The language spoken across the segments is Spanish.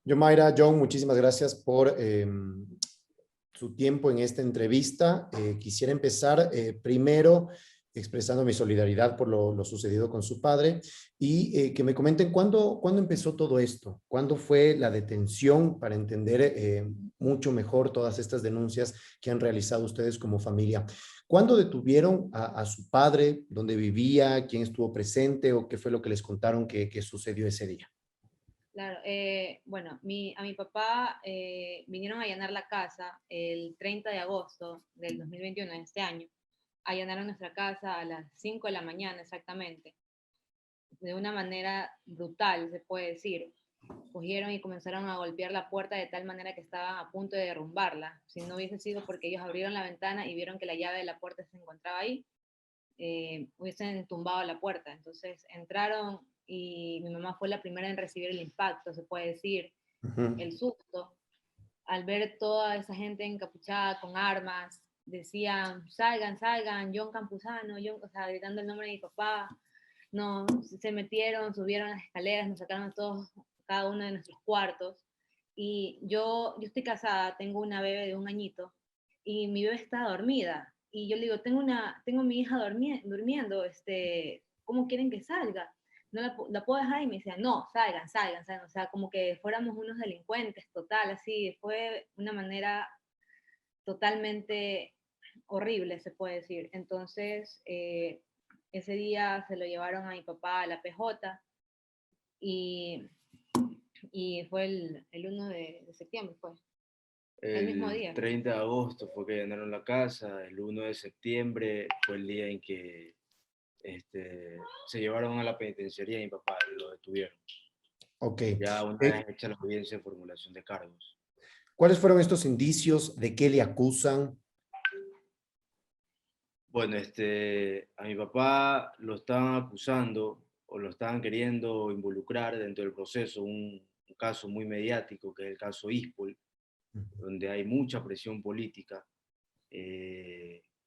Yomaira, John, muchísimas gracias por su tiempo en esta entrevista. Quisiera empezar primero expresando mi solidaridad por lo sucedido con su padre y que me comenten cuándo empezó todo esto, cuándo fue la detención para entender mucho mejor todas estas denuncias que han realizado ustedes como familia. ¿Cuándo detuvieron a su padre? ¿Dónde vivía? ¿Quién estuvo presente? ¿O qué fue lo que les contaron que sucedió ese día? Claro, bueno, a mi papá vinieron a allanar la casa el 30 de agosto del 2021, de este año. Allanaron nuestra casa a las 5 de la mañana exactamente, de una manera brutal, se puede decir. Cogieron y comenzaron a golpear la puerta de tal manera que estaban a punto de derrumbarla. Si no hubiese sido porque ellos abrieron la ventana y vieron que la llave de la puerta se encontraba ahí, hubiesen tumbado la puerta. Entonces entraron y mi mamá fue la primera en recibir el impacto, se puede decir, Ujú. el susto, al ver toda esa gente encapuchada con armas, decían, salgan, salgan, John Campuzano, John, o sea, gritando el nombre de mi papá. No, se metieron, subieron las escaleras, nos sacaron a todos, cada uno de nuestros cuartos. Y yo estoy casada, tengo una bebé de 1 añito y mi bebé está dormida. Y yo le digo, tengo mi hija durmiendo, ¿cómo quieren que salga? No la puedo dejar y me decían, no, salgan, salgan, salgan. O sea, como que fuéramos unos delincuentes, total, así. Fue una manera totalmente horrible, se puede decir. Entonces, ese día se lo llevaron a mi papá a la PJ y, y fue el 1 de septiembre, fue el mismo El día. 30 de agosto fue que llenaron la casa, el 1 de septiembre fue el día en que se llevaron a la penitenciaría y mi papá lo detuvieron. Ok. Ya una vez hecha la audiencia de formulación de cargos. ¿Cuáles fueron estos indicios? ¿De qué le acusan? Bueno, a mi papá lo estaban acusando o lo estaban queriendo involucrar dentro del proceso, un caso muy mediático que es el caso Ispol, donde hay mucha presión política.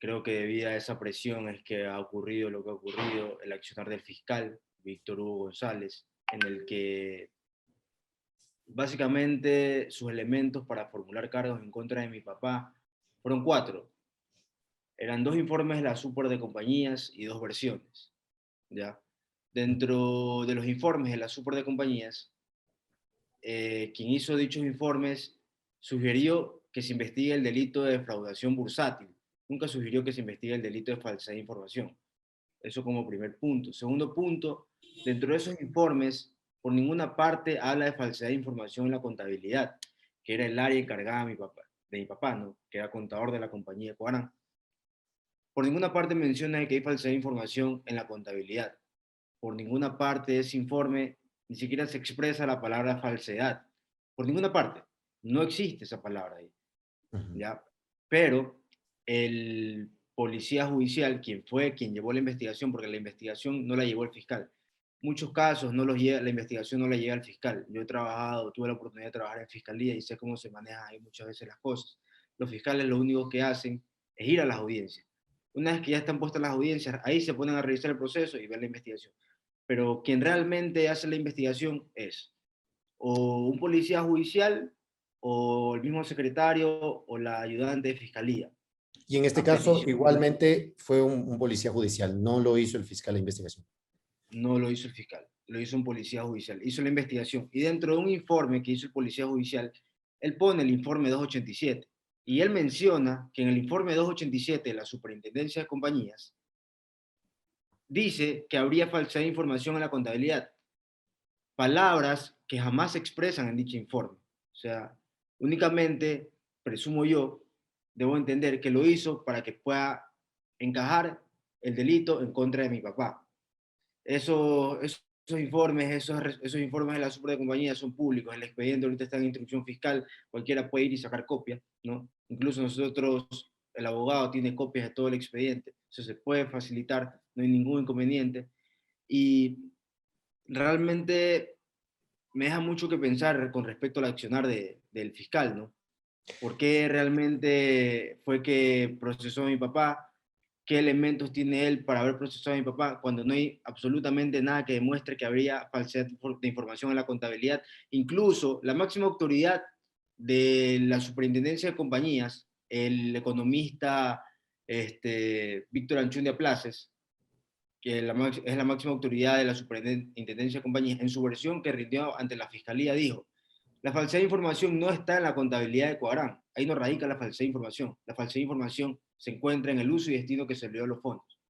Creo que debido a esa presión es que ha ocurrido lo que ha ocurrido, el accionar del fiscal, Víctor Hugo González, en el que básicamente sus elementos para formular cargos en contra de mi papá fueron cuatro. Eran dos informes de la Super de compañías y dos versiones. ¿Ya? Dentro de los informes de la Super de compañías, quien hizo dichos informes sugirió que se investigue el delito de defraudación bursátil. Nunca sugirió que se investigue el delito de falsedad de información. Eso como primer punto. Segundo punto, dentro de esos informes, por ninguna parte habla de falsedad de información en la contabilidad, que era el área encargada de mi papá, ¿no? Que era contador de la compañía Coarán. Por ninguna parte menciona que hay falsedad de información en la contabilidad. Por ninguna parte de ese informe ni siquiera se expresa la palabra falsedad. Por ninguna parte. No existe esa palabra ahí. Ujú. ¿Ya? Pero el policía judicial, quien llevó la investigación, porque la investigación no la llevó el fiscal. Muchos casos la investigación no la llega al fiscal. Yo he trabajado, tuve la oportunidad de trabajar en fiscalía y sé cómo se manejan ahí muchas veces las cosas. Los fiscales lo único que hacen es ir a las audiencias. Una vez que ya están puestas las audiencias, ahí se ponen a revisar el proceso y ver la investigación. Pero quien realmente hace la investigación es o un policía judicial o el mismo secretario o la ayudante de fiscalía. Y en este A caso, petición igualmente fue un policía judicial, no lo hizo el fiscal de investigación. no lo hizo el fiscal, lo hizo un policía judicial, hizo la investigación. Y dentro de un informe que hizo el policía judicial, él pone el informe 287 y él menciona que en el informe 287 de la Superintendencia de Compañías dice que habría falsedad de información en la contabilidad, palabras que jamás se expresan en dicho informe. O sea, únicamente, presumo yo, debo entender que lo hizo para que pueda encajar el delito en contra de mi papá. Esos informes, esos informes de la super de compañía son públicos, el expediente ahorita está en instrucción fiscal, cualquiera puede ir y sacar copia, ¿no? Incluso nosotros, el abogado tiene copias de todo el expediente, eso se puede facilitar, no hay ningún inconveniente. Y realmente me deja mucho que pensar con respecto al accionar del fiscal, ¿no? ¿Por qué realmente fue que procesó a mi papá? qué elementos tiene él para haber procesado a mi papá cuando no hay absolutamente nada que demuestre que habría falsedad de información en la contabilidad. Incluso la máxima autoridad de la superintendencia de compañías, el economista Víctor Anchundia Places, que es la máxima autoridad de la superintendencia de compañías, en su versión que rindió ante la fiscalía dijo: la falsedad de información no está en la contabilidad de Coarán, ahí no radica la falsedad de información. La falsedad de información se encuentra en el uso y destino que se le dio a los fondos.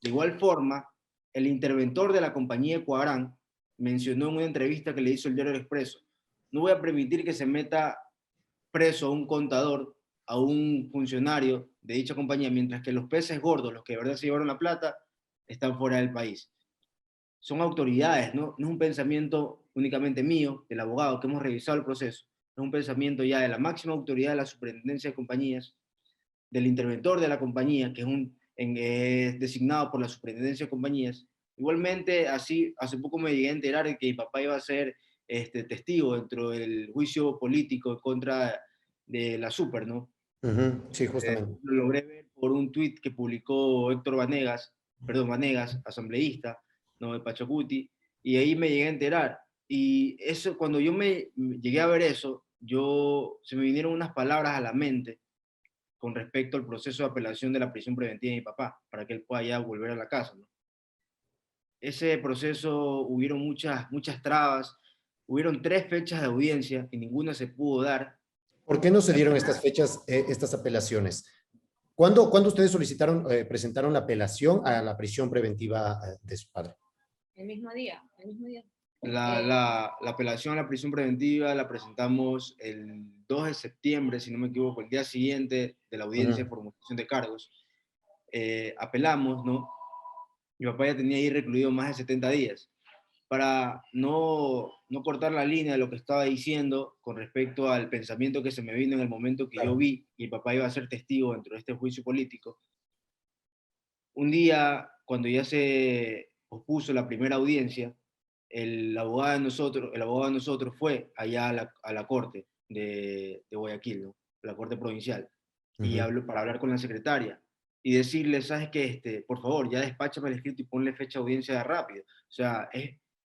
De igual forma, el interventor de la compañía de Coarán mencionó en una entrevista que le hizo el Diario El Expreso: no voy a permitir que se meta preso a un contador, a un funcionario de dicha compañía, mientras que los peces gordos, los que de verdad se llevaron la plata, están fuera del país. Son autoridades, ¿no? No es un pensamiento únicamente mío, del abogado, que hemos revisado el proceso, es un pensamiento ya de la máxima autoridad de la superintendencia de compañías, del interventor de la compañía, que es designado por la superintendencia de compañías. Igualmente, así, hace poco me llegué a enterar de que mi papá iba a ser testigo dentro del juicio político en contra de la Super, ¿no? Sí, justamente. Lo logré ver por un tuit que publicó Héctor Vanegas, asambleísta, ¿no?, de Pachacuti, y ahí me llegué a enterar. Y eso, cuando yo me llegué a ver eso, se me vinieron unas palabras a la mente con respecto al proceso de apelación de la prisión preventiva de mi papá, para que él pueda ya volver a la casa, ¿no? Ese proceso hubieron muchas trabas, hubieron 3 fechas de audiencia y ninguna se pudo dar. ¿Por qué no se dieron estas fechas, estas apelaciones? ¿Cuándo ustedes solicitaron, presentaron la apelación a la prisión preventiva de su padre? El mismo día, el mismo día. La apelación a la prisión preventiva la presentamos el 2 de septiembre, si no me equivoco, el día siguiente de la audiencia de formulación de cargos. Apelamos, ¿no? Mi papá ya tenía ahí recluido más de 70 días. Para no cortar la línea de lo que estaba diciendo con respecto al pensamiento que se me vino en el momento que yo vi que mi papá iba a ser testigo dentro de este juicio político, un día, cuando ya se pospuso la primera audiencia, el abogado de nosotros fue allá a la corte de Guayaquil, ¿no?, la corte provincial, y habló para hablar con la secretaria y decirle: sabes que por favor, ya despáchame el escrito y ponle fecha de audiencia de rápido. O sea,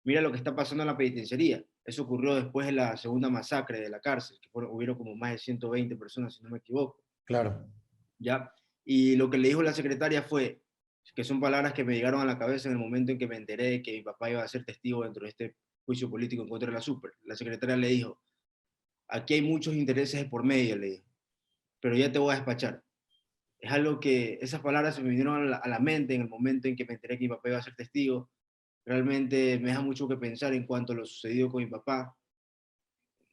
mira lo que está pasando en la penitenciaría. Eso ocurrió después de la segunda masacre de la cárcel, que hubieron como más de 120 personas, si no me equivoco. Claro. ¿Ya? Y lo que le dijo la secretaria fue, que son palabras que me llegaron a la cabeza en el momento en que me enteré de que mi papá iba a ser testigo dentro de este juicio político en contra de la Super. La secretaria le dijo: aquí hay muchos intereses de por medio, le dijo, pero ya te voy a despachar. Es algo que esas palabras se me vinieron a la mente en el momento en que me enteré que mi papá iba a ser testigo. Realmente me deja mucho que pensar en cuanto a lo sucedido con mi papá.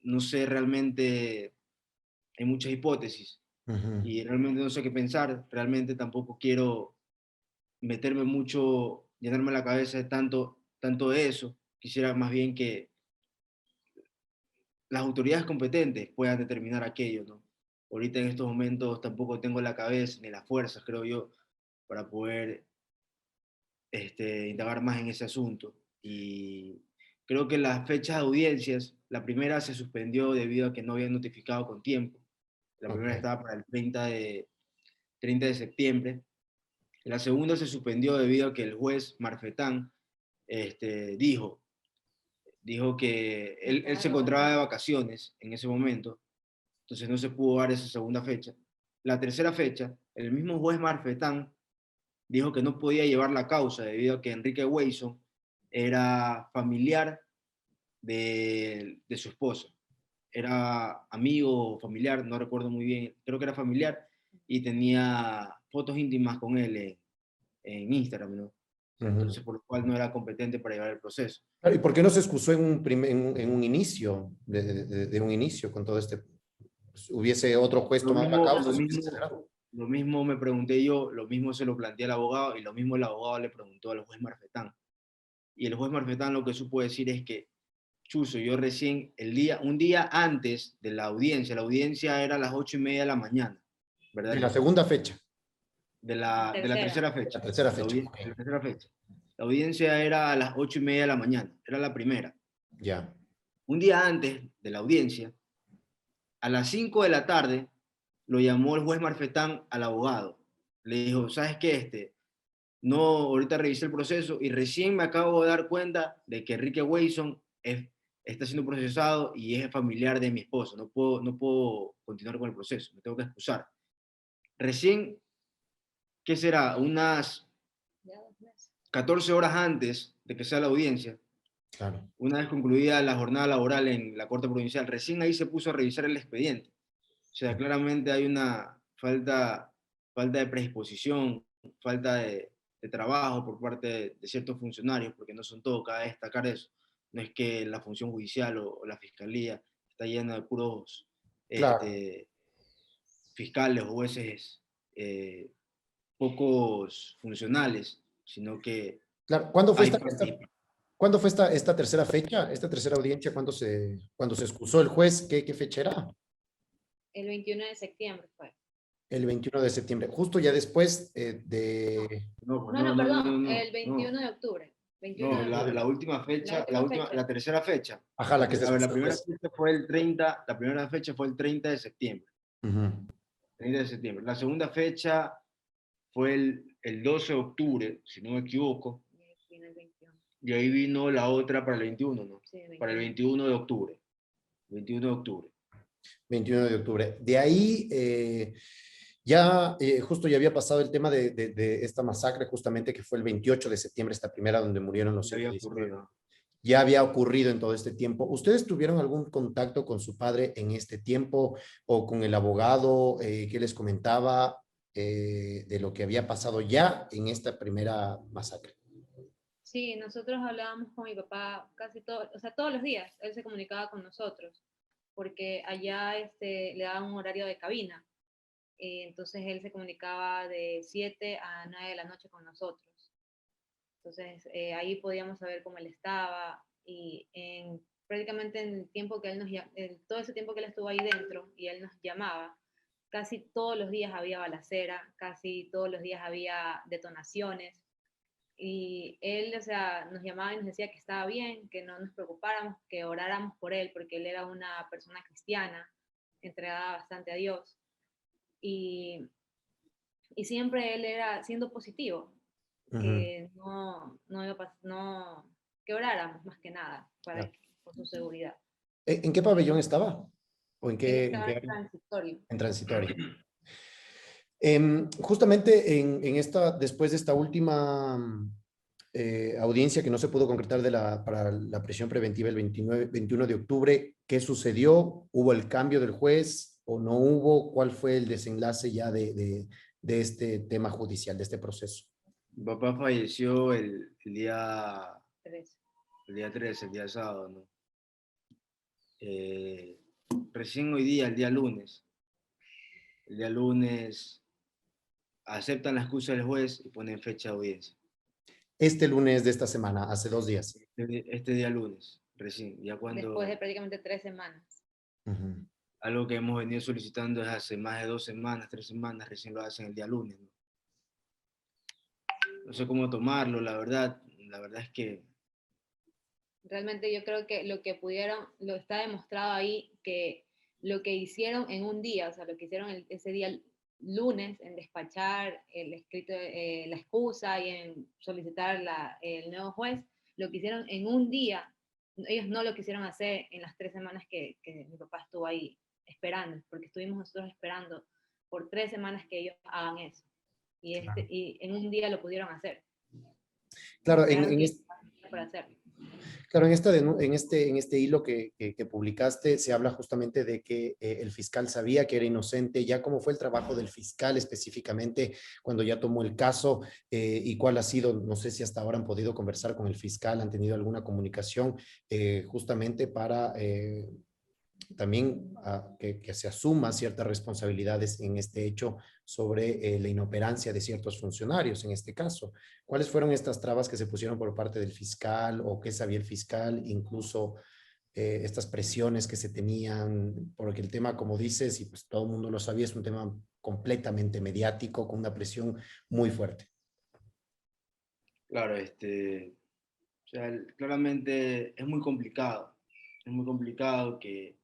No sé, realmente hay muchas hipótesis y realmente no sé qué pensar. Realmente tampoco quiero meterme mucho, llenarme la cabeza de tanto de eso. Quisiera más bien que las autoridades competentes puedan determinar aquello, ¿no? Ahorita en estos momentos tampoco tengo la cabeza ni las fuerzas, creo yo, para poder indagar más en ese asunto. Y creo que las fechas de audiencias, la primera se suspendió debido a que no habían notificado con tiempo. La primera estaba para el 30 de septiembre. La segunda se suspendió debido a que el juez Marfetán dijo que él se encontraba de vacaciones en ese momento, entonces no se pudo dar esa segunda fecha. La tercera fecha, el mismo juez Marfetán dijo que no podía llevar la causa debido a que Enrique Weison era familiar de su esposa. Era amigo o familiar, no recuerdo muy bien, creo que era familiar, y tenía fotos íntimas con él en Instagram, ¿no? Entonces, por lo cual no era competente para llevar el proceso. ¿Y por qué no se excusó en un inicio, de un inicio con todo este? Hubiese otro juez tomado la causa, se hubiese acelerado. Lo mismo me pregunté yo, lo mismo se lo planteé al abogado y lo mismo el abogado le preguntó al juez Marfetán. Y el juez Marfetán lo que supo decir es que, Chuzo, yo recién, un día antes de la audiencia era a las 8:30 de la mañana, ¿verdad? De la segunda fecha. De la tercera fecha. La tercera fecha. La tercera fecha. La audiencia era a las 8:30 de la mañana, era la primera. Ya. Un día antes de la audiencia, a las 5 de la tarde, lo llamó el juez Marfetán al abogado Le dijo, ¿sabes qué? No, ahorita revisé el proceso y recién me acabo de dar cuenta de que Enrique Wayson está siendo procesado y es familiar de mi esposo. No puedo continuar con el proceso, me tengo que excusar. Recién, ¿qué será? Unas Ya 2 meses. 14 horas antes de que sea la audiencia, Claro. una vez concluida la jornada laboral en la Corte Provincial, recién ahí se puso a revisar el expediente. O sea, claramente hay una falta de predisposición, falta de trabajo por parte de ciertos funcionarios, porque no son todos, cabe destacar eso. No es que la función judicial o la fiscalía está llena de puros Claro, fiscales o jueces eh, pocos funcionales, sino que claro. ¿Cuándo fue hay esta, cuándo fue esta tercera fecha, esta tercera audiencia? Cuándo se excusó el juez? ¿Qué fecha era? El 21 de septiembre fue. El 21 de septiembre, justo ya después No, de... No, pues no, no, perdón, el no. 21 de octubre. 21 No, de octubre. la última fecha, la tercera fecha. Ajá, la que se A ver, la excusó el primera juez. fecha fue el 30, la primera fecha fue el 30 de septiembre. Ujú. 30 de septiembre. La segunda fecha fue el 12 de octubre, si no me equivoco, Y ahí viene el 21. y ahí vino la otra para el 21, ¿no? Sí, el Para el 21. 21 de octubre. 21 de octubre. 21 de octubre. De ahí ya justo ya había pasado el tema de esta masacre, justamente que fue el 28 de septiembre, esta primera donde murieron los Ya había 119. ocurrido. Ya había ocurrido en todo este tiempo. ¿Ustedes tuvieron algún contacto con su padre en este tiempo o con el abogado que les comentaba de lo que había pasado ya en esta primera masacre? Sí, nosotros hablábamos con mi papá casi todo, o sea, todos los días. Él se comunicaba con nosotros, porque allá le daban un horario de cabina. Entonces él se comunicaba de 7 a 9 de la noche con nosotros. Entonces ahí podíamos saber cómo él estaba y prácticamente en el tiempo que todo ese tiempo que él estuvo ahí dentro y él nos llamaba, casi todos los días había balacera, casi todos los días había detonaciones y él, o sea, nos llamaba y nos decía que estaba bien, que no nos preocupáramos, que oráramos por él porque él era una persona cristiana, entregada bastante a Dios y, y siempre él era siendo positivo, Ujú. que no, que oráramos más que nada Claro. por su seguridad. ¿En qué pabellón estaba? ¿O Él en estaba qué en área? transitorio. En transitorio. Justamente en esta, después de esta última audiencia que no se pudo concretar para la prisión preventiva el 21 de octubre, ¿qué sucedió? ¿Hubo el cambio del juez o no hubo? ¿Cuál fue el desenlace ya de este tema judicial, de este proceso? Mi papá falleció Tres. el día 13, el día sábado, ¿no? Eh, Recién hoy día, el día lunes aceptan la excusa del juez y ponen fecha de audiencia. Este lunes de esta semana, hace 2 días. Este día lunes, recién, ya Después de cuando prácticamente 3 semanas. Ujú. algo que hemos venido solicitando desde hace más de 2 semanas, 3 semanas, recién lo hacen el día lunes, ¿no? No sé cómo tomarlo, la verdad es que, Realmente yo creo que lo que pudieron, lo está demostrado ahí, que lo que hicieron en un día, o sea, lo que hicieron ese día lunes en despachar el escrito, la excusa y en solicitar el nuevo juez, lo que hicieron en un día, ellos no lo quisieron hacer en las 3 semanas que mi papá estuvo ahí esperando, porque estuvimos nosotros esperando por 3 semanas que ellos hagan eso. Y en un día lo pudieron hacer. Claro, Esperaron que para hacerlo. claro, en este hilo que publicaste se habla justamente de que el fiscal sabía que era inocente. Ya cómo fue el trabajo del fiscal específicamente cuando ya tomó el caso y cuál ha sido, no sé si hasta ahora han podido conversar con el fiscal, han tenido alguna comunicación justamente para también que se asuma ciertas responsabilidades en este hecho sobre la inoperancia de ciertos funcionarios en este caso. ¿Cuáles fueron estas trabas que se pusieron por parte del fiscal o qué sabía el fiscal, incluso estas presiones que se tenían? Porque el tema, como dices, y pues todo el mundo lo sabía, es un tema completamente mediático, con una presión muy fuerte. claro, o sea, claramente es muy complicado que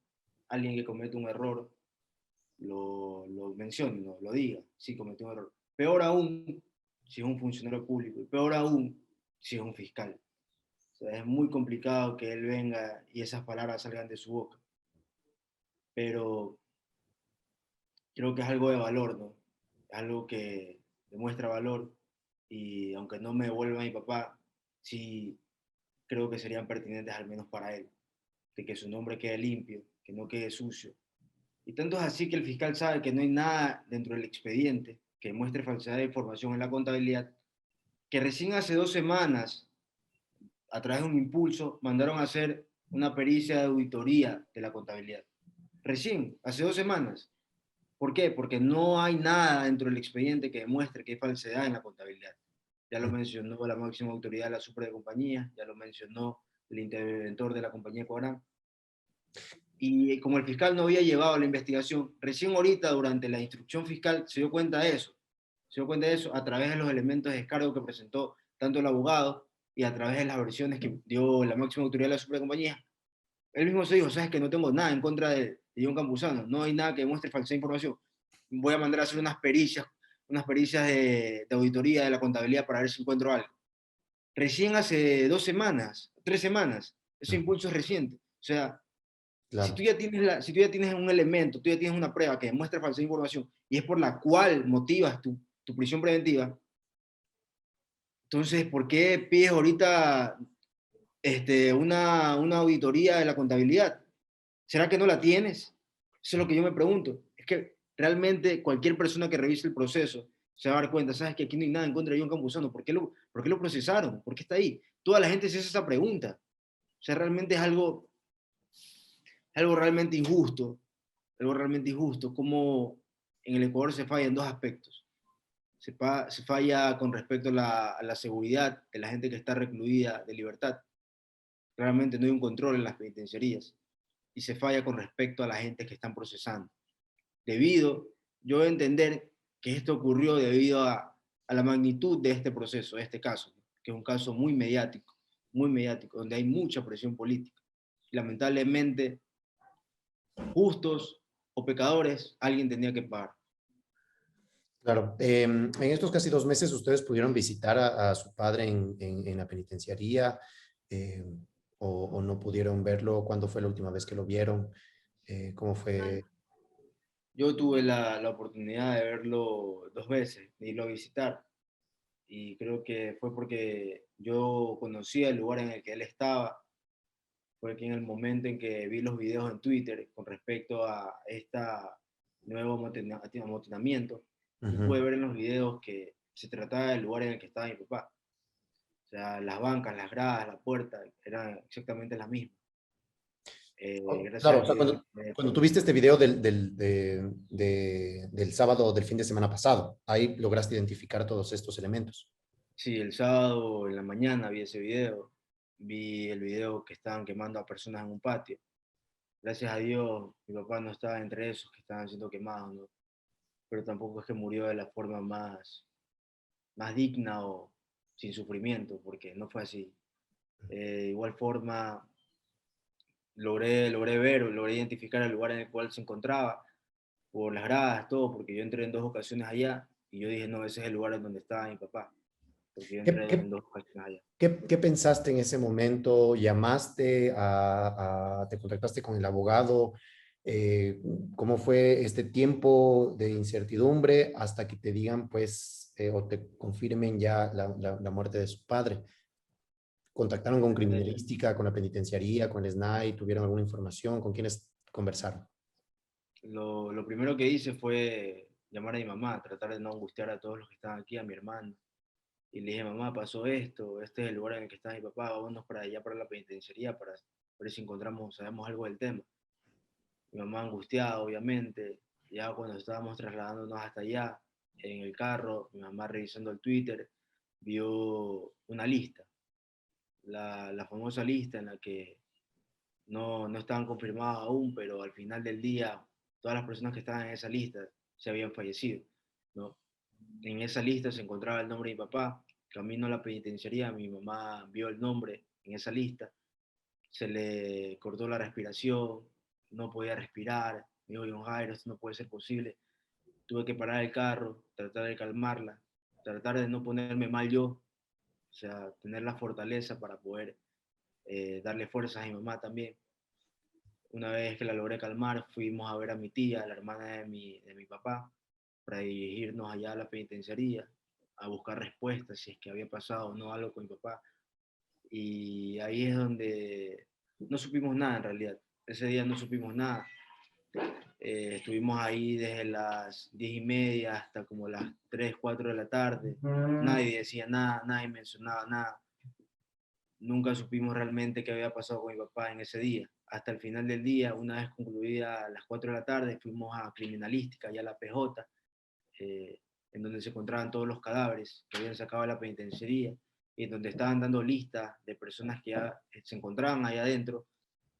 alguien que comete un error lo mencione, lo diga, sí, cometió un error, Peor aún si es un funcionario público, y peor aún si es un fiscal. O sea, es muy complicado que él venga y esas palabras salgan de su boca. Pero creo que es algo de valor, ¿no? Es algo que demuestra valor y aunque no me devuelva mi papá, sí creo que serían pertinentes al menos para él, de que su nombre quede limpio, que no quede sucio. Y tanto es así que el fiscal sabe que no hay nada dentro del expediente que muestre falsedad de información en la contabilidad, que recién hace 2 semanas, a través de un impulso, mandaron a hacer una pericia de auditoría de la contabilidad. Recién, hace 2 semanas. ¿Por qué? Porque no hay nada dentro del expediente que demuestre que hay falsedad en la contabilidad. Ya lo mencionó la máxima autoridad de la Supra de Compañía, ya lo mencionó el interventor de la compañía Cobrán. Y como el fiscal no había llevado la investigación, recién ahorita durante la instrucción fiscal se dio cuenta de eso. Se dio cuenta de eso a través de los elementos de descargo que presentó tanto el abogado y a través de las versiones que dio la máxima autoridad de la Supra de Compañía. Él mismo se dijo, sabes que no tengo nada en contra de John Campuzano, no hay nada que demuestre falsa información. Voy a mandar a hacer unas pericias de auditoría de la contabilidad para ver si encuentro algo. Recién hace 2 semanas, 3 semanas, ese impulso es reciente. O sea, si Claro. tú ya tienes, si tú ya tienes un elemento, tú ya tienes una prueba que demuestra falsa información y es por la cual motivas tu prisión preventiva, entonces, ¿por qué pides ahorita una auditoría de la contabilidad? ¿Será que no la tienes? Eso es lo que yo me pregunto. Es que realmente cualquier persona que revise el proceso se va a dar cuenta, sabes que aquí no hay nada en contra de John Campuzano, por qué lo procesaron? ¿Por qué está ahí? Toda la gente se hace esa pregunta. O sea, realmente es algo realmente injusto, como en el Ecuador se falla en dos aspectos. Se falla con respecto a la seguridad de la gente que está recluida de libertad. Realmente no hay un control en las penitenciarías. Y se falla con respecto a la gente que están procesando. Yo voy a entender que esto ocurrió debido a la magnitud de este proceso, de este caso, que es un caso muy mediático, donde hay mucha presión política. Y lamentablemente, justos o pecadores, alguien tenía que pagar. Claro. En estos casi 2 meses, ¿ustedes pudieron visitar a su padre en la penitenciaría eh, o no pudieron verlo? ¿Cuándo fue la última vez que lo vieron? ¿Cómo fue? Yo tuve la oportunidad de verlo 2 veces, de irlo a visitar, y creo que fue porque yo conocía el lugar en el que él estaba. Fue que en el momento en que vi los videos en Twitter con respecto a este nuevo amotinamiento, y pude Ujú. ver en los videos que se trataba del lugar en el que estaba mi papá. O sea, las bancas, las gradas, la puerta, eran exactamente las mismas. Gracias Claro, a o sea, Dios. cuando tuviste este video del sábado del fin de semana pasado, ahí lograste identificar todos estos elementos. Sí, el sábado en la mañana vi ese video, vi el video que estaban quemando a personas en un patio. Gracias a Dios, mi papá no estaba entre esos que estaban siendo quemados, ¿no? Pero tampoco es que murió de la forma más digna o sin sufrimiento, porque no fue así. De igual forma, logré identificar el lugar en el cual se encontraba, por las gradas, todo, porque yo entré en 2 ocasiones allá y yo dije, no, ese es el lugar en donde estaba mi papá, porque yo ¿Qué, entré en qué, 2 ocasiones allá. qué pensaste en ese momento? ¿Llamaste te contactaste con el abogado? Eh, ¿Cómo fue este tiempo de incertidumbre hasta que te digan, pues, o te confirmen ya la muerte de su padre? ¿Contactaron con Eh, criminalística, con la penitenciaría, con el SNAI? ¿Tuvieron alguna información? ¿Con quiénes conversaron? lo primero que hice fue llamar a mi mamá, tratar de no angustiar a todos los que estaban aquí, a mi hermano. Y le dije, mamá, pasó esto, este es el lugar en el que está mi papá, vámonos para allá, para la penitenciaría, para ver si encontramos, sabemos algo del tema. Mi mamá angustiada, obviamente, ya cuando estábamos trasladándonos hasta allá, en el carro, mi mamá revisando el Twitter, vio una lista, la famosa lista en la que no estaban confirmados aún, pero al final del día, todas las personas que estaban en esa lista se habían fallecido, ¿no? En esa lista se encontraba el nombre de mi papá. Camino a la penitenciaría, mi mamá vio el nombre en esa lista, se le cortó la respiración, no podía respirar, me dijo, John Jairo, esto no puede ser posible. tuve que parar el carro, tratar de calmarla, tratar de no ponerme mal yo, o sea, tener la fortaleza para poder darle fuerzas a mi mamá también. Una vez que la logré calmar, fuimos a ver a mi tía, la hermana de mi papá, para dirigirnos allá a la penitenciaría, a buscar respuestas si es que había pasado o no algo con mi papá. Y ahí es donde no supimos nada en realidad. Ese día no supimos nada. Estuvimos ahí desde las 10:30 hasta como las 3, 4 de la tarde. Nadie decía nada, nadie mencionaba nada. Nunca supimos realmente qué había pasado con mi papá en ese día. Hasta el final del día, una vez concluida las 4 de la tarde, fuimos a criminalística, ya a la PJ, eh, en donde se encontraban todos los cadáveres que habían sacado de la penitenciaría y en donde estaban dando listas de personas que ya se encontraban ahí adentro,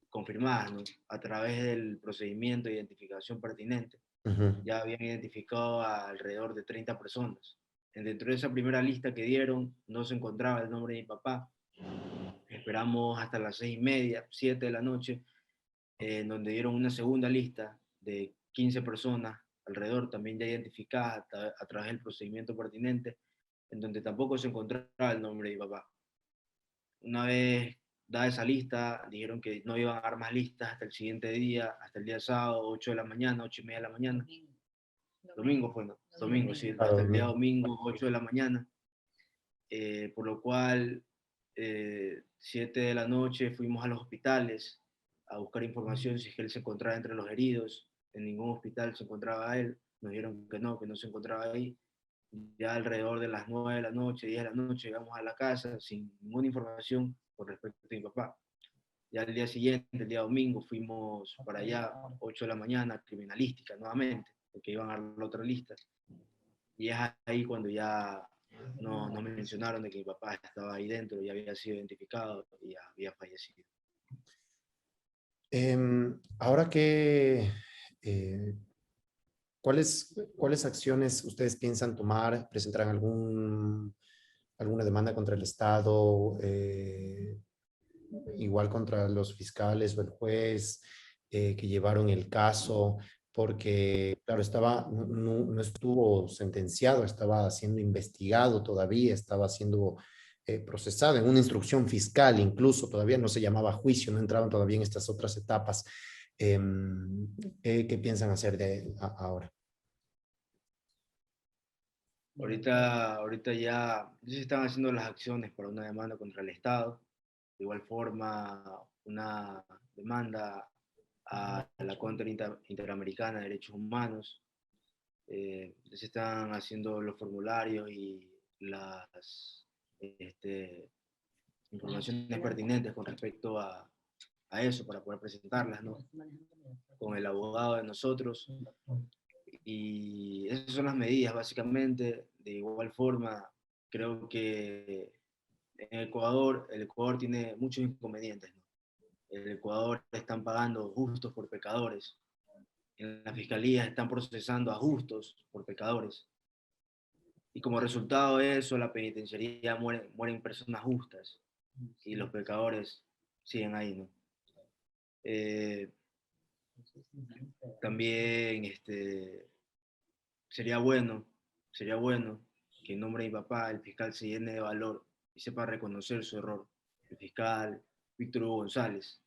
confirmadas, ¿no? A través del procedimiento de identificación pertinente. Ya habían identificado a alrededor de 30 personas. Dentro de esa primera lista que dieron, no se encontraba el nombre de mi papá. Esperamos hasta las 6:30, 7 de la noche, en donde dieron una segunda lista de 15 personas alrededor, también ya identificadas a través del procedimiento pertinente, en donde tampoco se encontraba el nombre de mi papá. Una vez dada esa lista, dijeron que no iban a dar más listas hasta el siguiente día, hasta el día sábado, 8 de la mañana, 8:30 de la mañana. Domingo fue, ¿no? Domingo, sí, Claro, hasta el día domingo. domingo, 8 de la mañana. Por lo cual, 7 de la noche fuimos a los hospitales a buscar información si es que él se encontraba entre los heridos. En ningún hospital se encontraba él. Nos dijeron que no se encontraba ahí. Ya alrededor de las 9 de la noche, 10 de la noche, llegamos a la casa sin ninguna información con respecto a mi papá. Ya el día siguiente, el día domingo, fuimos para allá, 8 de la mañana, criminalística nuevamente, porque iban a la otra lista. Y es ahí cuando ya no me mencionaron de que mi papá estaba ahí dentro y había sido identificado y había fallecido. Ahora que, eh, ¿cuáles acciones ustedes piensan tomar? ¿Presentarán alguna demanda contra el Estado? Igual contra los fiscales o el juez que llevaron el caso, porque, claro, no estuvo sentenciado, estaba siendo investigado todavía, estaba siendo procesado en una instrucción fiscal, incluso todavía no se llamaba juicio, no entraban todavía en estas otras etapas. ¿Qué piensan hacer ahora? Ahorita ya se están haciendo las acciones para una demanda contra el Estado. De igual forma, una demanda a la Corte Interamericana de Derechos Humanos. Se están haciendo los formularios y las informaciones pertinentes con respecto a eso para poder presentarlas, ¿no? Con el abogado de nosotros. Y esas son las medidas, básicamente. De igual forma, creo que en Ecuador, el Ecuador tiene muchos inconvenientes, ¿no? El Ecuador están pagando justos por pecadores. En la fiscalía están procesando a justos por pecadores. Y como resultado de eso, la penitenciaría mueren personas justas y los pecadores siguen ahí, ¿no? Eh, También sería bueno, sería bueno que en nombre de mi papá el fiscal se llene de valor y sepa reconocer su error. El fiscal Víctor Hugo González,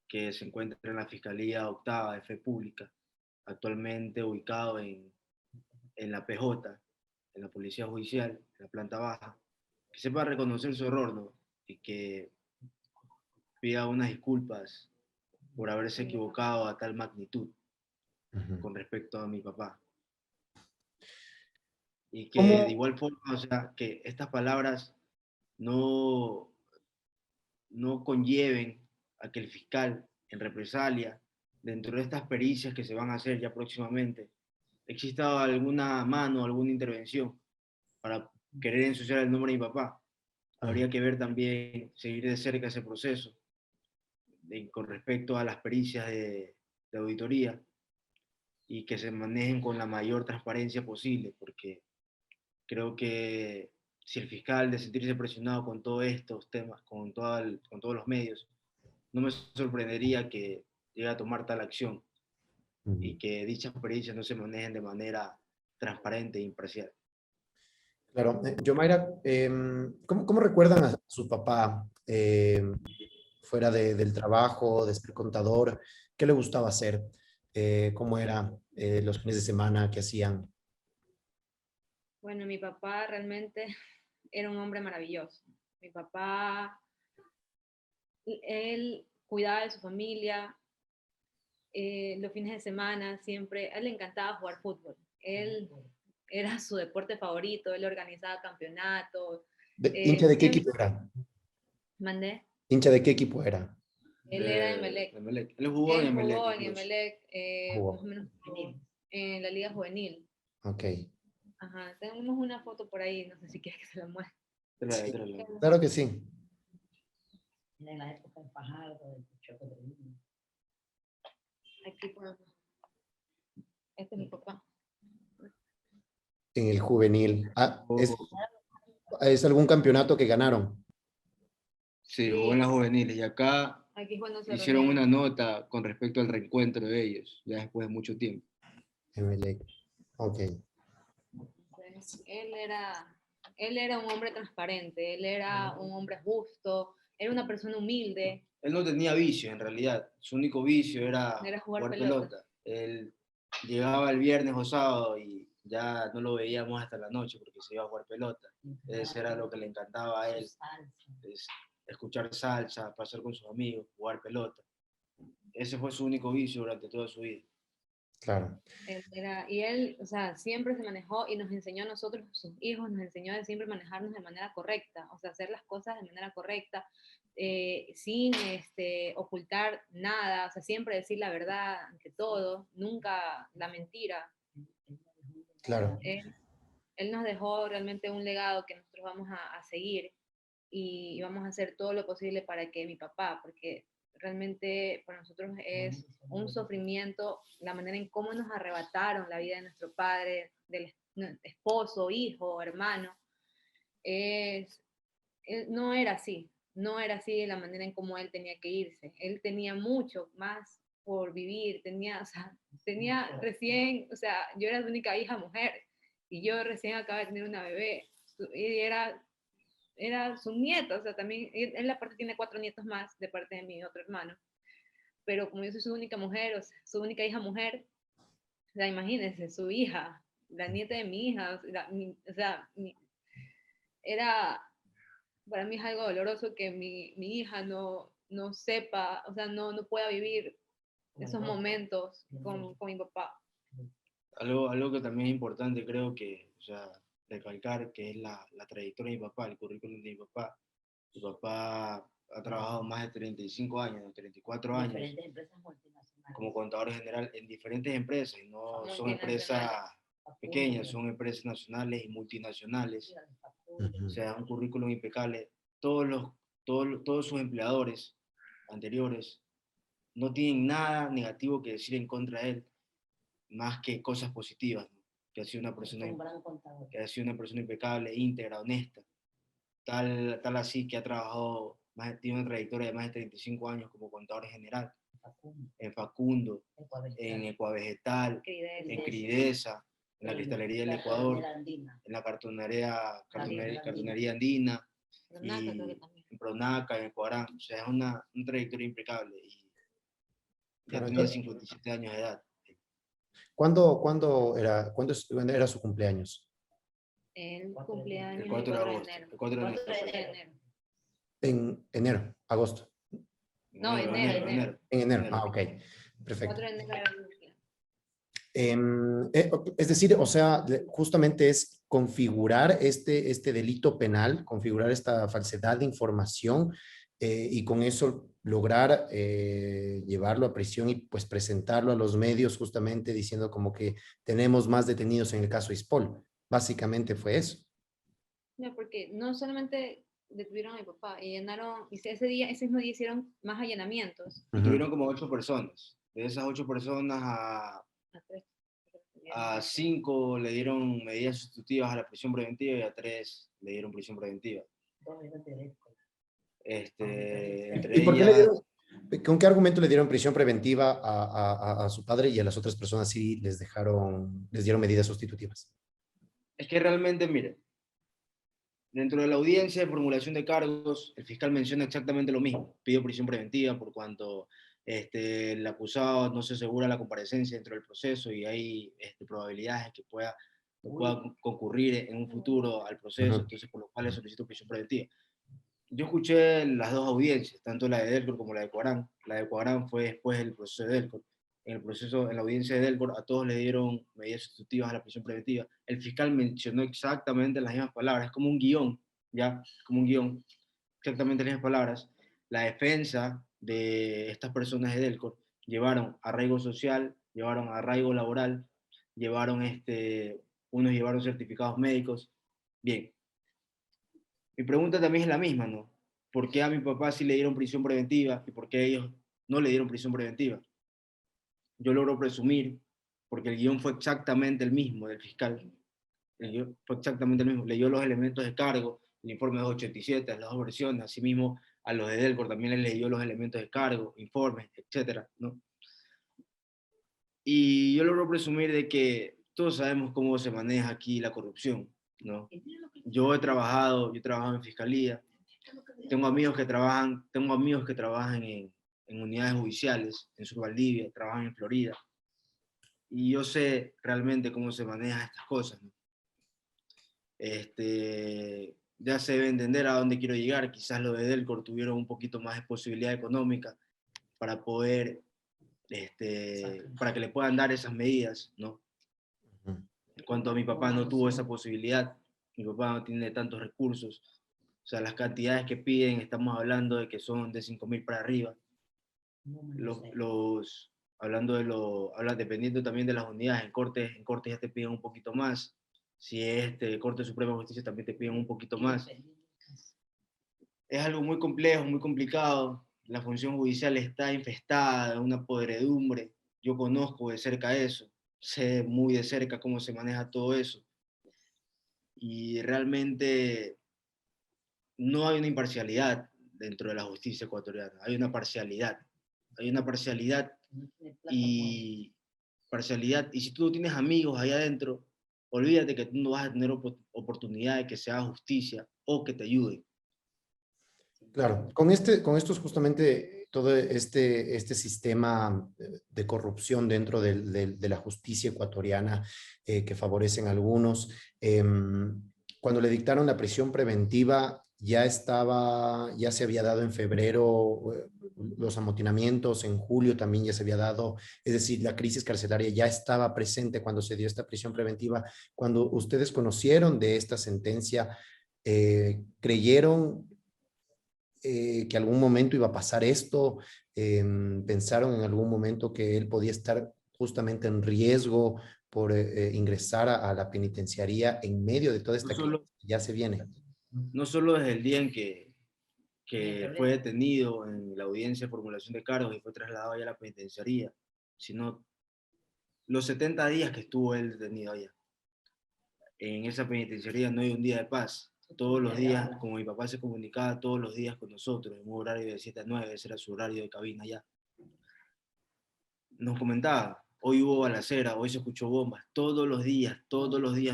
que se encuentra en la Fiscalía Octava de Fe Pública, actualmente ubicado en la PJ, en la Policía Judicial, en la planta baja, que sepa reconocer su error, ¿no? Y que pida unas disculpas por haberse equivocado a tal magnitud con respecto a mi papá. Y que de ¿Cómo? igual forma, o sea, que estas palabras no, no conlleven a que el fiscal, en represalia, dentro de estas pericias que se van a hacer ya próximamente, exista alguna mano, alguna intervención para querer ensuciar el nombre de mi papá. Habría que ver también, seguir de cerca ese proceso con respecto a las pericias de auditoría y que se manejen con la mayor transparencia posible, porque creo que si el fiscal de sentirse presionado con todos estos temas, con todos los medios, no me sorprendería que llegue a tomar tal acción y que dichas pericias no se manejen de manera transparente e imparcial. Claro. Yomaira, ¿cómo recuerdan a su papá fuera del trabajo, de ser contador? ¿Qué le gustaba hacer? ¿Cómo era los fines de semana que hacían? Bueno, mi papá realmente era un hombre maravilloso. Mi papá, él cuidaba de su familia, los fines de semana siempre, a él le encantaba jugar fútbol. Él era su deporte favorito, él organizaba campeonatos. ¿Hincha de qué Siempre equipo era? mandé. ¿Hincha de qué equipo era? Él era Emelec. Emelec. Él jugó en Él Emelec jugó en incluso. Emelec, más o Jugó. menos en la Liga Juvenil. Ok. Ajá, tenemos una foto por ahí, no sé si quieres que se la muestre. Sí, Tráela. claro que sí. En la época del Fajardo, del Choco de Lima. Aquí podemos. Este es mi papá. En el juvenil. Oh, ¿Es algún campeonato que ganaron? sí, jugó en las juveniles y acá Aquí es cuando se hicieron reunían. una nota con respecto al reencuentro de ellos, ya después de mucho tiempo. Emelec. Ok. Entonces, él era un hombre transparente, él era un hombre justo, era una persona humilde. Él no tenía vicio en realidad, su único vicio era Era jugar jugar pelota. pelota. Él llegaba el viernes o sábado y ya no lo veíamos hasta la noche porque se iba a jugar pelota. Eso era lo que le encantaba a él, es escuchar salsa, pasar con sus amigos, jugar pelota. Ese fue su único vicio durante toda su vida. Claro. Y él, o sea, siempre se manejó y nos enseñó a nosotros, sus hijos, nos enseñó a siempre manejarnos de manera correcta, o sea, hacer las cosas de manera correcta, sin ocultar nada, o sea, siempre decir la verdad ante todo, nunca la mentira. Claro. Él nos dejó realmente un legado que nosotros vamos a seguir y vamos a hacer todo lo posible para que mi papá, porque realmente para nosotros es un sufrimiento la manera en cómo nos arrebataron la vida de nuestro padre, del esposo, hijo, hermano. Es, no era así, no era así la manera en cómo él tenía que irse. Él tenía mucho más por vivir, tenía, o sea, tenía recién, o sea, yo era la única hija mujer y yo recién acababa de tener una bebé y era su nieto, o sea, también, él aparte tiene 4 nietos más de parte de mi otro hermano, pero como yo soy su única mujer, o sea, su única hija mujer, o sea, imagínense, su hija, la nieta de mi hija, era, para mí es algo doloroso que mi hija no sepa, o sea, no pueda vivir esos momentos con mi papá. Algo que también es importante, creo que, o sea, recalcar, que es la trayectoria de mi papá, el currículum de mi papá. Mi papá ha trabajado más de 35 años, 34 años, Diferentes empresas multinacionales. como contador general en diferentes empresas, y no son empresas Multinacionales. pequeñas, son empresas nacionales y multinacionales. O sea, un currículum impecable. Todos sus empleadores anteriores no tienen nada negativo que decir en contra de él, más que cosas positivas, ¿no? Que ha sido una persona, Un gran contador. que ha sido una persona impecable, íntegra, honesta, tal así que ha trabajado, tiene una trayectoria de más de 35 años como contador general, en Facundo, en Ecuavegetal, en Cridesa, en la Cristalería del Ecuador, en la cartonería andina, Pronaca, creo que y también. en Pronaca, en Ecuador. O sea, es una trayectoria impecable y ya Claro, tenía entonces, 57 años de edad. ¿cuándo era su cumpleaños? Él cumplía El años 4 de 4 de agosto. enero. El 4 de enero. 4 de enero. En enero, agosto. No, enero. En enero. Ah, ok. Perfecto. 4 de enero era el cumpleaños. Es decir, o sea, justamente es configurar este delito penal, configurar esta falsedad de información y con eso lograr llevarlo a prisión y pues presentarlo a los medios justamente diciendo como que tenemos más detenidos en el caso Ispol. Básicamente fue eso. No, porque no solamente detuvieron a mi papá, y llenaron, y ese mismo día hicieron más allanamientos. Y tuvieron como 8 personas. De esas 8 personas, a 5 le dieron medidas sustitutivas a la prisión preventiva y a 3 le dieron prisión preventiva. Dos eran de Edco. Entre ¿Y por qué le ellas, dieron, ¿Con qué argumento le dieron prisión preventiva a su padre y a las otras personas sí les dieron medidas sustitutivas? Es que realmente, mire, dentro de la audiencia de formulación de cargos, el fiscal menciona exactamente lo mismo. Pidió prisión preventiva por cuanto el acusado no se asegura la comparecencia dentro del proceso y hay probabilidades que pueda concurrir en un futuro al proceso, entonces por lo cual solicito prisión preventiva. Yo escuché las dos audiencias, tanto la de Delcor como la de Cuarán. La de Cuarán fue después del proceso de Delcor. En la audiencia de Delcor, a todos le dieron medidas sustitutivas a la prisión preventiva. El fiscal mencionó exactamente las mismas palabras, es como un guión, ¿ya? Como un guión, exactamente las mismas palabras. La defensa de estas personas de Delcor llevaron arraigo social, llevaron arraigo laboral, unos llevaron certificados médicos. Bien, mi pregunta también es la misma, ¿no? ¿Por qué a mi papá sí le dieron prisión preventiva y por qué a ellos no le dieron prisión preventiva? Yo logro presumir, porque el guión fue exactamente el mismo del fiscal, el guión fue exactamente el mismo, leyó los elementos de cargo, el informe 287, las dos versiones, asimismo a los de Delcor también les leyó los elementos de cargo, informes, etcétera, ¿no? Y yo logro presumir de que todos sabemos cómo se maneja aquí la corrupción, ¿no? Yo he trabajado en fiscalía, tengo amigos que trabajan en unidades judiciales, en Sur Valdivia, trabajan en Florida, y yo sé realmente cómo se manejan estas cosas, ¿no? Ya se debe entender a dónde quiero llegar, quizás los de Delcor tuvieron un poquito más de posibilidad económica para poder, para que le puedan dar esas medidas, ¿no? En cuanto a mi papá, no tuvo esa posibilidad, mi papá no tiene tantos recursos, o sea, las cantidades que piden, estamos hablando de que son de 5.000 para arriba. Hablando dependiendo también de las unidades, en cortes ya te piden un poquito más. Si es Corte Suprema de Justicia, también te piden un poquito más. Es algo muy complejo, muy complicado. La función judicial está infestada de una podredumbre. Yo conozco de cerca eso, sé muy de cerca cómo se maneja todo eso. Y realmente no hay una imparcialidad dentro de la justicia ecuatoriana, hay una parcialidad y si tú no tienes amigos allá adentro, olvídate que tú no vas a tener oportunidad de que se haga justicia o que te ayuden. Claro, con esto es justamente todo este sistema de corrupción dentro de la justicia ecuatoriana que favorecen algunos. Cuando le dictaron la prisión preventiva, ya se había dado en febrero los amotinamientos, en julio también ya se había dado, es decir, la crisis carcelaria ya estaba presente cuando se dio esta prisión preventiva. Cuando ustedes conocieron de esta sentencia, ¿creyeron que algún momento iba a pasar esto? ¿Pensaron en algún momento que él podía estar justamente en riesgo por ingresar a la penitenciaría en medio de toda esta crisis que ya se viene? No solo desde el día en que fue detenido en la audiencia de formulación de cargos y fue trasladado allá a la penitenciaría, sino los 70 días que estuvo él detenido allá. En esa penitenciaría no hay un día de paz. Todos los días, como mi papá se comunicaba todos los días con nosotros, en un horario de 7 a 9, ese era su horario de cabina allá. Nos comentaba, hoy hubo balacera, hoy se escuchó bombas, todos los días,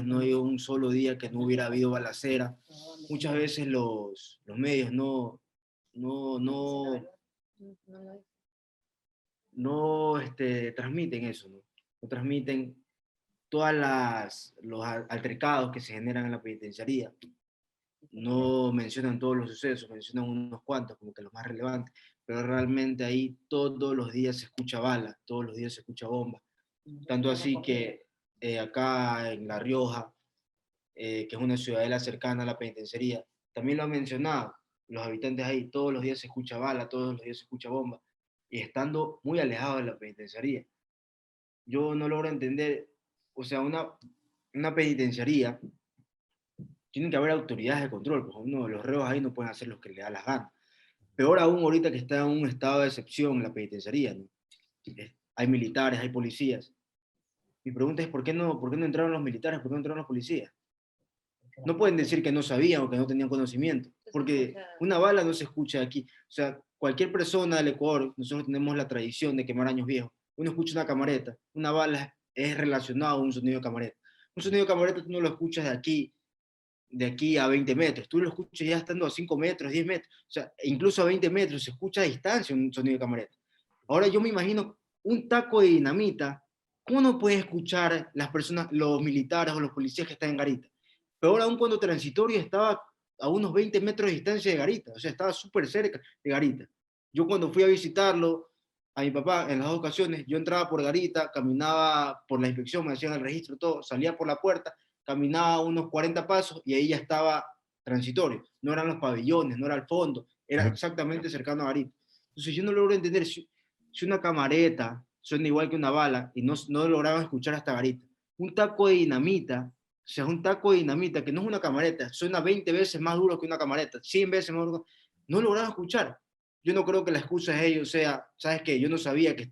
no hay un solo día que no hubiera habido balacera. Muchas veces los medios no transmiten eso, ¿no? No transmiten los altercados que se generan en la penitenciaría. No mencionan todos los sucesos, mencionan unos cuantos, como que los más relevantes, pero realmente ahí todos los días se escucha bala, todos los días se escucha bomba. Tanto así que acá en La Rioja, que es una ciudadela cercana a la penitenciaría, también lo han mencionado, los habitantes ahí, todos los días se escucha bala, todos los días se escucha bomba, y estando muy alejados de la penitenciaría. Yo no logro entender, o sea, una penitenciaría, tienen que haber autoridades de control, pues uno de los reos ahí no pueden hacer lo que le da las ganas. Peor aún ahorita que está en un estado de excepción en la penitenciaría, ¿no? Hay militares, hay policías. Mi pregunta es, ¿por qué no entraron los militares? ¿Por qué no entraron los policías? No pueden decir que no sabían o que no tenían conocimiento. Se porque escucha. una bala no se escucha aquí. O sea, cualquier persona del Ecuador, nosotros tenemos la tradición de quemar años viejos. Uno escucha una camareta, una bala es relacionado a un sonido de camareta. Un sonido de camareta tú no lo escuchas de aquí a 20 metros, tú lo escuchas ya estando a 5 metros, 10 metros, o sea, incluso a 20 metros se escucha a distancia un sonido de camareta. Ahora yo me imagino un taco de dinamita, ¿cómo no puede escuchar las personas, los militares o los policías que están en Garita? Peor aún cuando Transitorio estaba a unos 20 metros de distancia de Garita, o sea, estaba súper cerca de Garita. Yo cuando fui a visitarlo, a mi papá, en las dos ocasiones, yo entraba por Garita, caminaba por la inspección, me hacían el registro, todo, salía por la puerta, caminaba unos 40 pasos y ahí ya estaba Transitorio. No eran los pabellones, no era el fondo, era exactamente cercano a Garita. Entonces yo no logro entender si una camareta suena igual que una bala y no lograban escuchar hasta Garita. Un taco de dinamita, o sea, un taco de dinamita que no es una camareta, suena 20 veces más duro que una camareta, 100 veces más duro, no lograban escuchar. Yo no creo que la excusa de ellos sea, ¿sabes qué? Yo no sabía que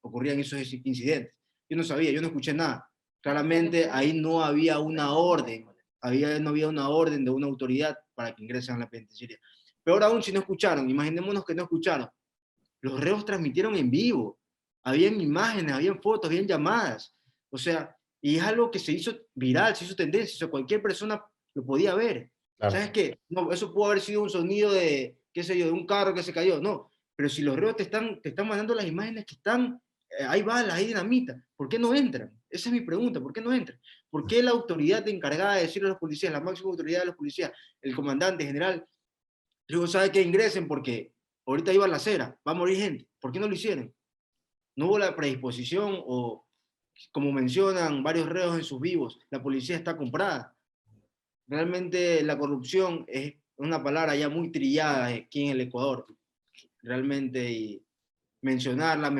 ocurrían esos incidentes. Yo no sabía, yo no escuché nada. Claramente ahí no había una orden, no había una orden de una autoridad para que ingresen a la penitenciaría. Peor aún si no escucharon, imaginémonos que no escucharon. Los reos transmitieron en vivo, habían imágenes, habían fotos, habían llamadas. O sea, y es algo que se hizo viral, se hizo tendencia, o sea, cualquier persona lo podía ver. Claro. ¿Sabes qué? No, eso pudo haber sido un sonido de, qué sé yo, de un carro que se cayó. No, pero si los reos te están mandando las imágenes que están, hay balas, hay dinamita, ¿por qué no entran? Esa es mi pregunta, ¿por qué no entran? ¿Por qué la autoridad encargada de decirle a los policías, la máxima autoridad de los policías, el comandante general, luego sabe que ingresen porque ahorita iba a la acera, va a morir gente? ¿Por qué no lo hicieron? No hubo la predisposición o, como mencionan varios reos en sus vivos, la policía está comprada. Realmente la corrupción es una palabra ya muy trillada aquí en el Ecuador. Realmente y mencionarla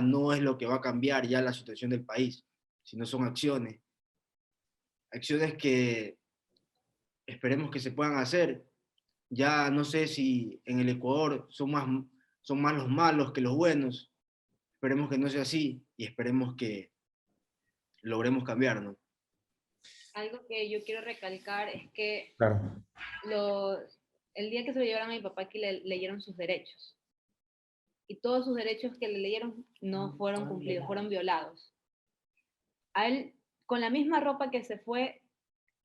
no es lo que va a cambiar ya la situación del país, sino son acciones. Acciones que esperemos que se puedan hacer. Ya no sé si en el Ecuador son más los malos que los buenos. Esperemos que no sea así y esperemos que logremos cambiarnos. Algo que yo quiero recalcar es que Claro. el día que se lo llevaron a mi papá, aquí le leyeron sus derechos. Y todos sus derechos que le leyeron no fueron cumplidos, fueron violados. A él, con la misma ropa que se fue,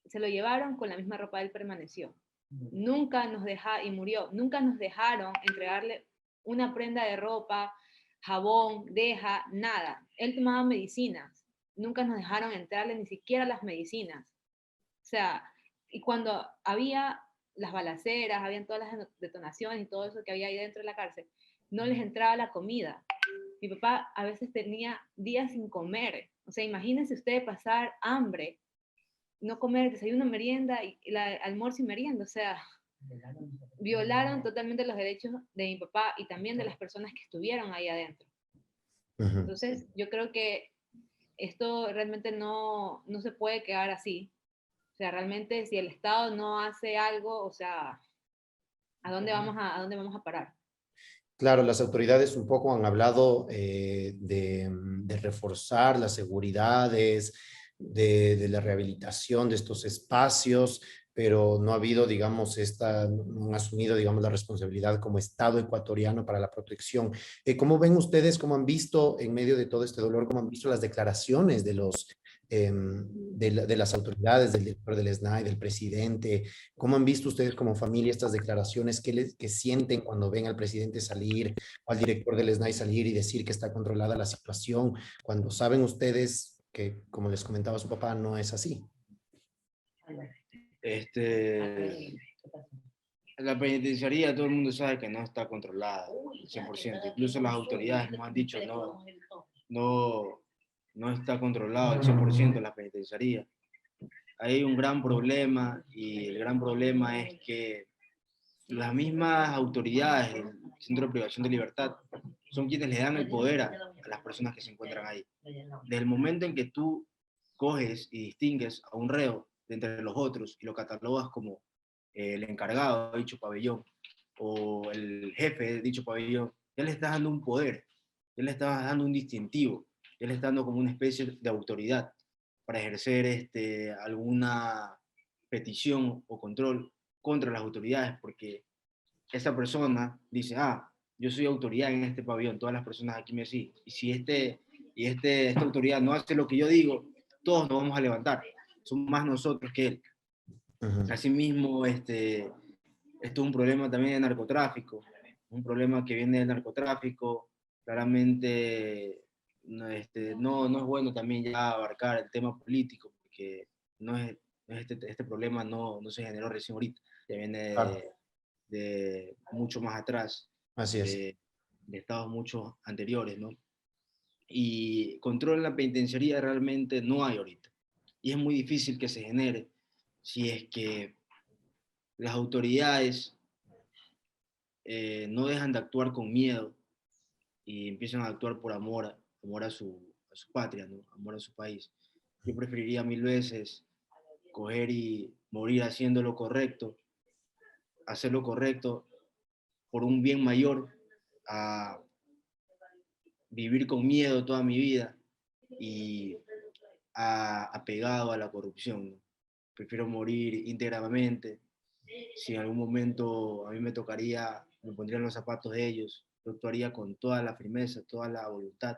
se lo llevaron, con la misma ropa él permaneció. Nunca nos dejaron, y murió, nunca nos dejaron entregarle una prenda de ropa, jabón, deja, nada. Él tomaba medicinas, nunca nos dejaron entrarle ni siquiera las medicinas. O sea, y cuando había las balaceras, habían todas las detonaciones y todo eso que había ahí dentro de la cárcel, no les entraba la comida. Mi papá a veces tenía días sin comer. O sea, imagínense ustedes pasar hambre, no comer desayuno, merienda, y almuerzo y merienda. O sea, violaron totalmente los derechos de mi papá y también de las personas que estuvieron ahí adentro. Ujú. Entonces, yo creo que esto realmente no se puede quedar así. O sea, realmente si el Estado no hace algo, o sea, ¿a dónde vamos a parar? Claro, las autoridades un poco han hablado de reforzar las seguridades, de la rehabilitación de estos espacios, pero no ha habido, digamos, no han asumido, digamos, la responsabilidad como Estado ecuatoriano para la protección. ¿Cómo ven ustedes, cómo han visto en medio de todo este dolor, cómo han visto las declaraciones de las autoridades, del director del SNAI, del presidente? ¿Cómo han visto ustedes como familia estas declaraciones? ¿Qué sienten cuando ven al presidente salir o al director del SNAI salir y decir que está controlada la situación, cuando saben ustedes que, como les comentaba su papá, no es así? La penitenciaría, todo el mundo sabe que no está controlada al 100%. Incluso las autoridades nos han dicho no, no está controlado al 100% la penitenciaría. Hay un gran problema y el gran problema es que las mismas autoridades del Centro de Privación de Libertad son quienes le dan el poder a las personas que se encuentran ahí. Desde el momento en que tú coges y distingues a un reo de entre los otros y lo catalogas como el encargado de dicho pabellón o el jefe de dicho pabellón, ya le estás dando un poder, ya le estás dando un distintivo, ya le estás dando como una especie de autoridad para ejercer alguna petición o control contra las autoridades, porque esa persona dice, ah, yo soy autoridad en este pabellón, todas las personas aquí me siguen, y si esta autoridad no hace lo que yo digo, todos nos vamos a levantar, son más nosotros que él. Ujú. Asimismo, esto es un problema también de narcotráfico, un problema que viene del narcotráfico, claramente no es bueno también ya abarcar el tema político, porque este problema no se generó recién ahorita, ya viene Claro, de mucho más atrás, así es. de estados mucho anteriores, ¿no? Y control en la penitenciaría realmente no hay ahorita. Y es muy difícil que se genere si es que las autoridades no dejan de actuar con miedo y empiezan a actuar por amor a su patria, ¿no? Amor a su país. Yo preferiría mil veces coger y morir haciendo lo correcto, hacer lo correcto por un bien mayor, a vivir con miedo toda mi vida y apegado a la corrupción, ¿no? Prefiero morir íntegramente. Si en algún momento a mí me tocaría, me pondría en los zapatos de ellos, yo actuaría con toda la firmeza, toda la voluntad,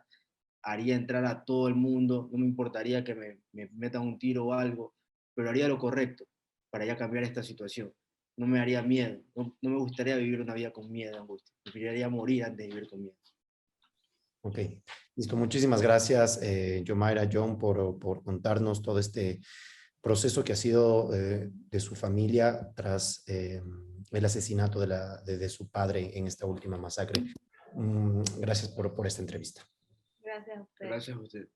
haría entrar a todo el mundo, no me importaría que me metan un tiro o algo, pero haría lo correcto para ya cambiar esta situación. No me haría miedo, no me gustaría vivir una vida con miedo, angustia. Preferiría morir antes de vivir con miedo. Ok, listo. Muchísimas gracias, Yomaira, John, por contarnos todo este proceso que ha sido de su familia tras el asesinato de su padre en esta última masacre. Gracias por esta entrevista. Gracias a ustedes. Gracias a usted.